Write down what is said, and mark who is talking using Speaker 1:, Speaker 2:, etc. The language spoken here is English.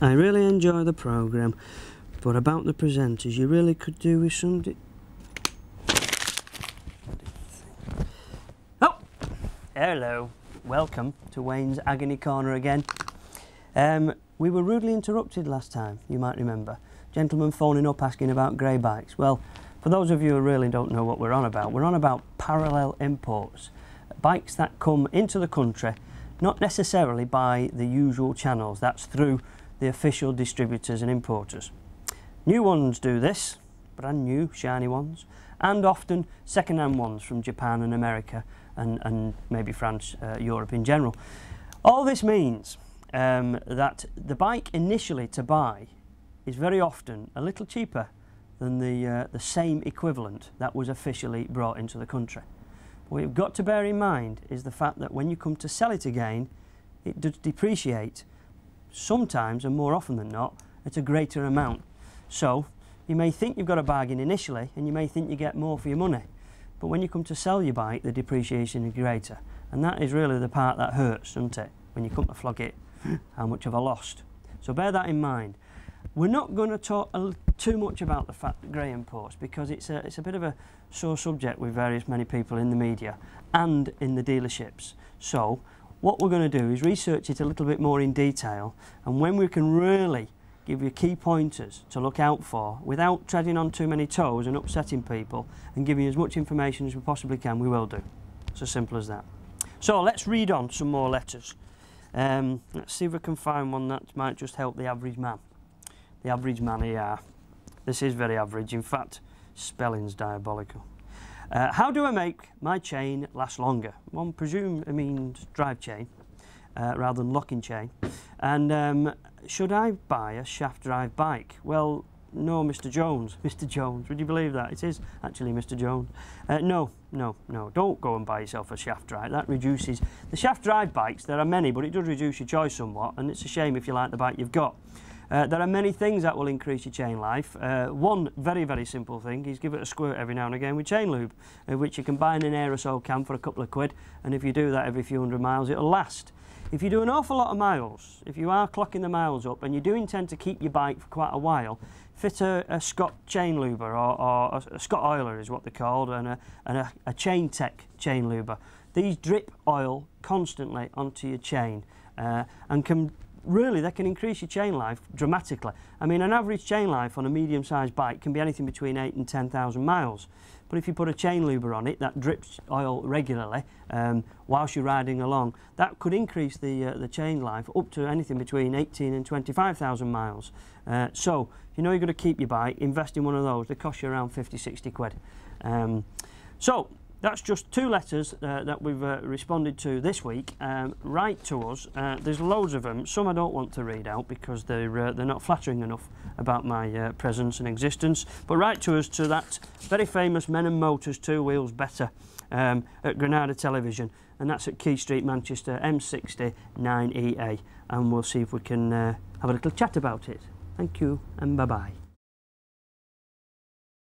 Speaker 1: I really enjoy the programme, but about the presenters, you really could do with somebody. Oh! Hello. Welcome to Wayne's Agony Corner again. We were rudely interrupted last time, you might remember. Gentleman phoning up asking about grey bikes. Well, for those of you who really don't know what we're on about parallel imports. Bikes that come into the country, not necessarily by the usual channels, that's through the official distributors and importers. New ones do this, brand new, shiny ones, and often second-hand ones from Japan and America and maybe France, Europe in general. All this means that the bike initially to buy is very often a little cheaper than the same equivalent that was officially brought into the country. What you've got to bear in mind is the fact that when you come to sell it again, it does depreciate sometimes, and more often than not, at a greater amount. So you may think you've got a bargain initially and you may think you get more for your money, but when you come to sell your bike, the depreciation is greater, and that is really the part that hurts, doesn't it, when you come to flog it, how much have I lost? So bear that in mind. We're not going to talk too much about the fact that grey imports, because it's a bit of a sore subject with many people in the media and in the dealerships. So what we're going to do is research it a little bit more in detail, and when we can really give you key pointers to look out for without treading on too many toes and upsetting people, and giving you as much information as we possibly can, we will do. It's as simple as that. So let's read on some more letters. Let's see if we can find one that might just help the average man. The average man here. This is very average, in fact, spelling's diabolical. How do I make my chain last longer? One presume it means drive chain rather than locking chain. And should I buy a shaft drive bike? Well, no, Mr. Jones. Mr. Jones, would you believe that? It is actually Mr. Jones. No, don't go and buy yourself a shaft drive. That reduces the shaft drive bikes. There are many, but it does reduce your choice somewhat, and it's a shame if you like the bike you've got. There are many things that will increase your chain life. One very simple thing is give it a squirt every now and again with chain lube, which you can buy in an aerosol can for a couple of quid, and if you do that every few hundred miles, it'll last. If you do an awful lot of miles, if you are clocking the miles up and you do intend to keep your bike for quite a while, fit a Scott chain luber, or a Scott oiler is what they're called, and a Chain Tech chain luber. These drip oil constantly onto your chain and can really, they can increase your chain life dramatically. I mean, an average chain life on a medium-sized bike can be anything between 8,000 and 10,000 miles. But if you put a chain luber on it that drips oil regularly whilst you're riding along, that could increase the chain life up to anything between 18,000 and 25,000 miles. So, if you know you're going to keep your bike, invest in one of those. They cost you around 50–60 quid. So, that's just two letters that we've responded to this week. Write to us. There's loads of them. Some I don't want to read out because they're not flattering enough about my presence and existence. But write to us to that very famous Men and Motors 2 Wheels Better at Granada Television, and that's at Key Street, Manchester, M60 9EA. And we'll see if we can have a little chat about it. Thank you, and bye-bye.